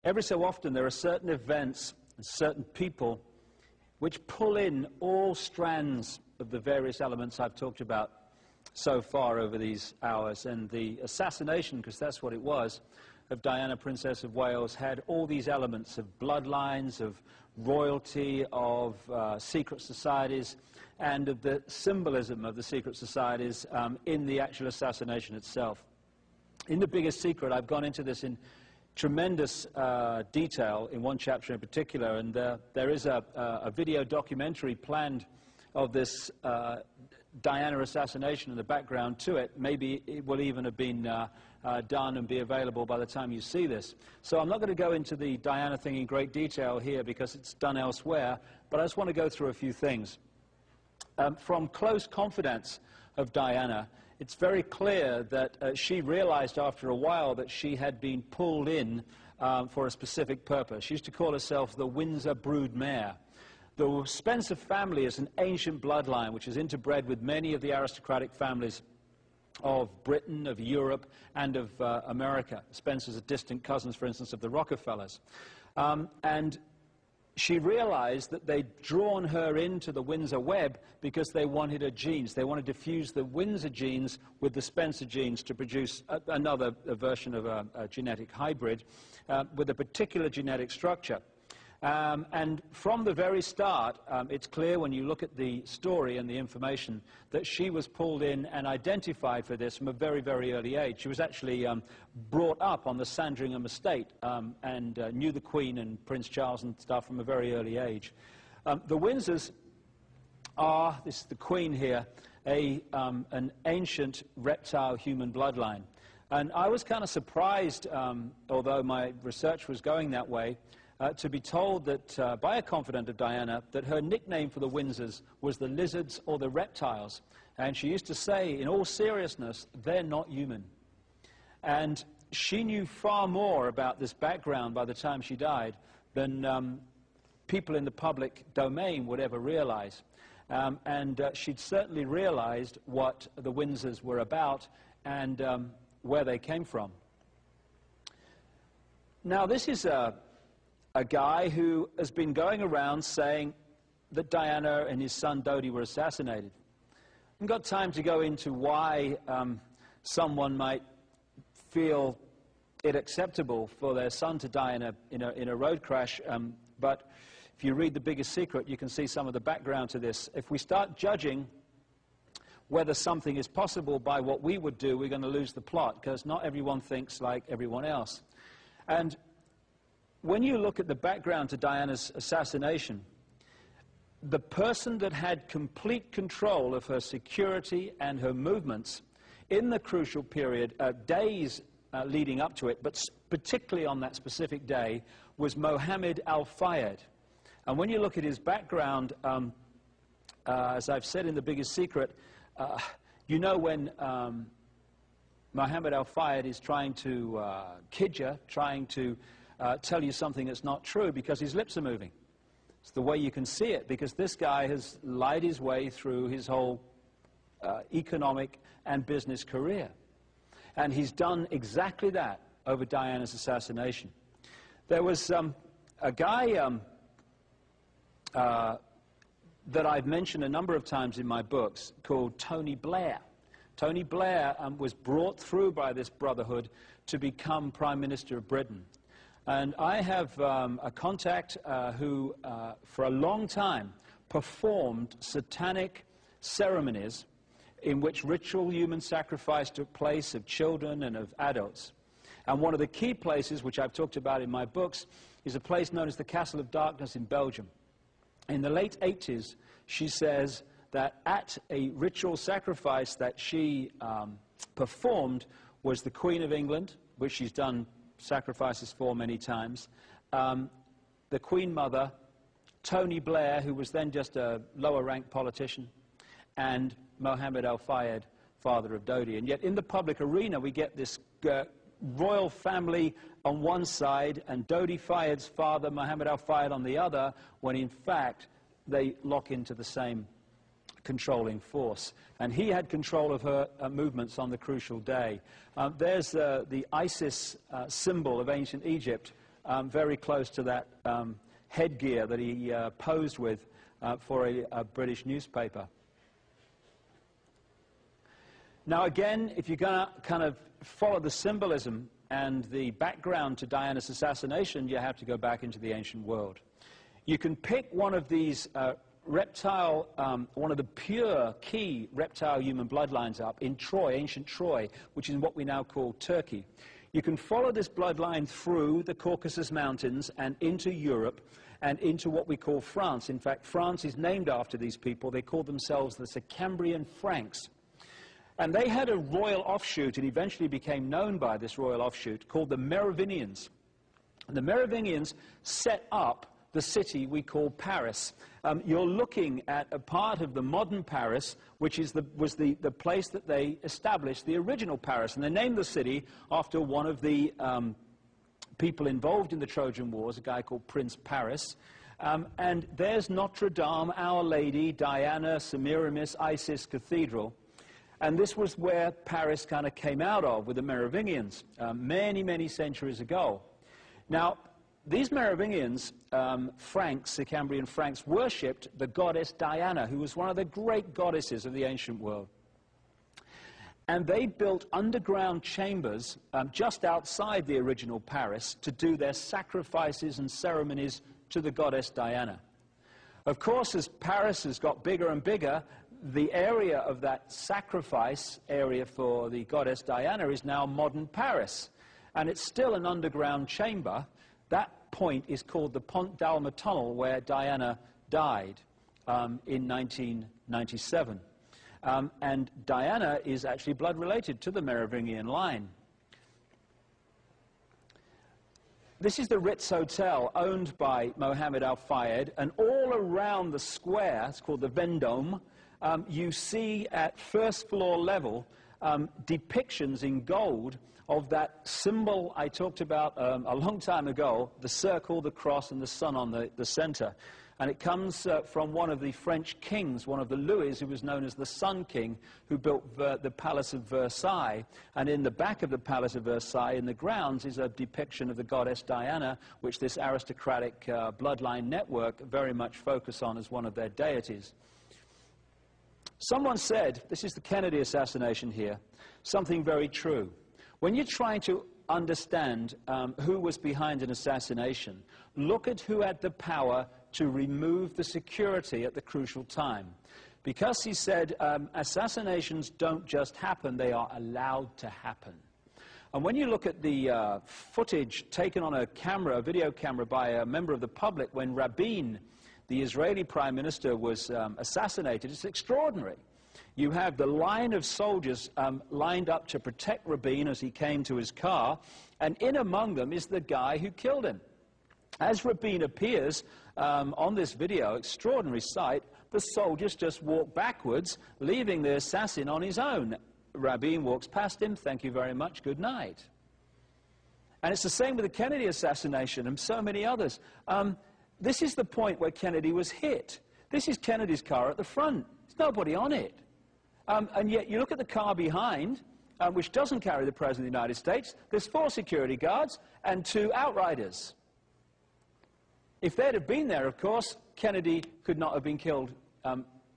every so often there are certain events and certain people which pull in all strands of the various elements I've talked about so far over these hours. And the assassination, because that's what it was, of Diana, Princess of Wales, had all these elements of bloodlines, of royalty, of secret societies, and of the symbolism of the secret societies in the actual assassination itself. In The Biggest Secret, I've gone into this in tremendous detail in one chapter in particular, and there is a video documentary planned of this Diana assassination and the background to it. Maybe it will even have been done and be available by the time you see this. So I'm not going to go into the Diana thing in great detail here because it's done elsewhere, but I just want to go through a few things. From close confidence of Diana, it's very clear that she realized after a while that she had been pulled in for a specific purpose. She used to call herself the Windsor broodmare. The Spencer family is an ancient bloodline which is interbred with many of the aristocratic families of Britain, of Europe, and of America. Spencers are distant cousins, for instance, of the Rockefellers. And she realized that they'd drawn her into the Windsor web because they wanted her genes. They wanted to fuse the Windsor genes with the Spencer genes to produce another version of a genetic hybrid with a particular genetic structure. And from the very start, it's clear when you look at the story and the information that she was pulled in and identified for this from a very, very early age. She was actually brought up on the Sandringham estate and knew the Queen and Prince Charles and stuff from a very early age. The Windsors are, this is the Queen here, an ancient reptile human bloodline. And I was kind of surprised, although my research was going that way, to be told that by a confidant of Diana that her nickname for the Windsors was the lizards or the reptiles. And she used to say, in all seriousness, they're not human. And she knew far more about this background by the time she died than people in the public domain would ever realize. And she'd certainly realized what the Windsors were about and where they came from. Now, this is a guy who has been going around saying that Diana and his son Dodi were assassinated. I haven't got time to go into why someone might feel it acceptable for their son to die in a road crash, but if you read The Biggest Secret, you can see some of the background to this. If we start judging whether something is possible by what we would do, we're going to lose the plot, because not everyone thinks like everyone else. And when you look at the background to Diana's assassination, the person that had complete control of her security and her movements in the crucial period, days leading up to it, but particularly on that specific day, was Mohammed al-Fayed. And when you look at his background, as I've said in The Biggest Secret, you know when Mohammed al-Fayed is trying to kid you, trying to tell you something that's not true because his lips are moving. It's the way you can see it, because this guy has lied his way through his whole economic and business career. And he's done exactly that over Diana's assassination. There was a guy that I've mentioned a number of times in my books called Tony Blair. Tony Blair was brought through by this brotherhood to become Prime Minister of Britain. And I have a contact who, for a long time, performed satanic ceremonies in which ritual human sacrifice took place of children and of adults. And one of the key places, which I've talked about in my books, is a place known as the Castle of Darkness in Belgium. In the late 80s, she says that at a ritual sacrifice that she performed was the Queen of England, which she's done sacrifices for many times, the Queen Mother, Tony Blair, who was then just a lower-ranked politician, and Mohammed al-Fayed, father of Dodi. And yet in the public arena we get this royal family on one side and Dodi Fayed's father, Mohammed al-Fayed, on the other, when in fact they lock into the same controlling force. And he had control of her movements on the crucial day. There's the Isis symbol of ancient Egypt very close to that headgear that he posed with for a British newspaper. Now again, if you're going to kind of follow the symbolism and the background to Diana's assassination, you have to go back into the ancient world. You can pick one of these one of the pure key reptile human bloodlines up in Troy, ancient Troy, which is what we now call Turkey. You can follow this bloodline through the Caucasus Mountains and into Europe and into what we call France. In fact, France is named after these people. They call themselves the Sicambrian Franks. And they had a royal offshoot, and eventually became known by this royal offshoot, called the Merovingians. The Merovingians set up the city we call Paris. You're looking at a part of the modern Paris, which was the place that they established the original Paris. And they named the city after one of the people involved in the Trojan Wars, a guy called Prince Paris. And there's Notre Dame, Our Lady, Diana, Semiramis, Isis Cathedral. And this was where Paris kind of came out of with the Merovingians many, many centuries ago. Now, these Merovingians, Franks, Sicambrian Franks, worshipped the goddess Diana, who was one of the great goddesses of the ancient world. And they built underground chambers just outside the original Paris to do their sacrifices and ceremonies to the goddess Diana. Of course, as Paris has got bigger and bigger, the area of that sacrifice area for the goddess Diana is now modern Paris. And it's still an underground chamber. That point is called the Pont d'Alma Tunnel, where Diana died in 1997. And Diana is actually blood related to the Merovingian line. This is the Ritz Hotel, owned by Mohammed Al-Fayed, and all around the square, it's called the Vendome, you see at first floor level depictions in gold of that symbol I talked about a long time ago, the circle, the cross, and the sun on the center. And it comes from one of the French kings, one of the Louis, who was known as the Sun King, who built the Palace of Versailles. And in the back of the Palace of Versailles, in the grounds, is a depiction of the goddess Diana, which this aristocratic bloodline network very much focus on as one of their deities. Someone said, this is the Kennedy assassination here, something very true. When you're trying to understand who was behind an assassination, look at who had the power to remove the security at the crucial time. Because he said assassinations don't just happen, they are allowed to happen. And when you look at the footage taken on a camera, a video camera, by a member of the public when Rabin, the Israeli Prime Minister, was assassinated, it's extraordinary. You have the line of soldiers lined up to protect Rabin as he came to his car, and in among them is the guy who killed him. As Rabin appears on this video, extraordinary sight, the soldiers just walk backwards, leaving the assassin on his own. Rabin walks past him, thank you very much, good night. And it's the same with the Kennedy assassination and so many others. This is the point where Kennedy was hit. This is Kennedy's car at the front. There's nobody on it. And yet you look at the car behind, which doesn't carry the President of the United States. There's 4 security guards and 2 outriders. If they'd have been there, of course, Kennedy could not have been killed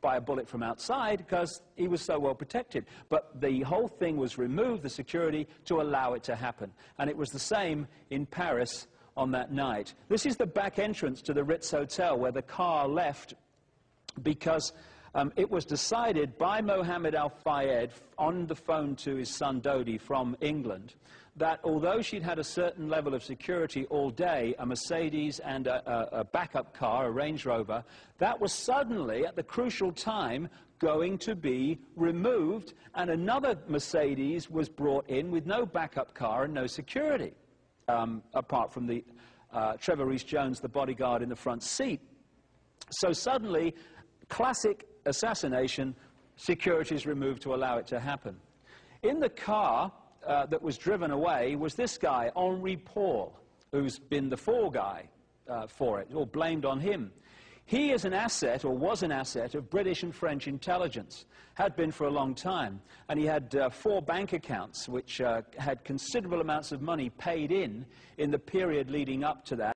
by a bullet from outside because he was so well protected. But the whole thing was removed, the security, to allow it to happen. And it was the same in Paris on that night. This is the back entrance to the Ritz Hotel where the car left because it was decided by Mohammed Al-Fayed on the phone to his son Dodi from England that although she'd had a certain level of security all day, a Mercedes and a backup car, a Range Rover, that was suddenly at the crucial time going to be removed, and another Mercedes was brought in with no backup car and no security. Apart from the Trevor Rees-Jones, the bodyguard in the front seat. So suddenly, classic assassination, security is removed to allow it to happen. In the car that was driven away was this guy, Henri Paul, who's been the fall guy for it, or blamed on him. He is an asset, or was an asset, of British and French intelligence, had been for a long time, and he had 4 bank accounts which had considerable amounts of money paid in the period leading up to that.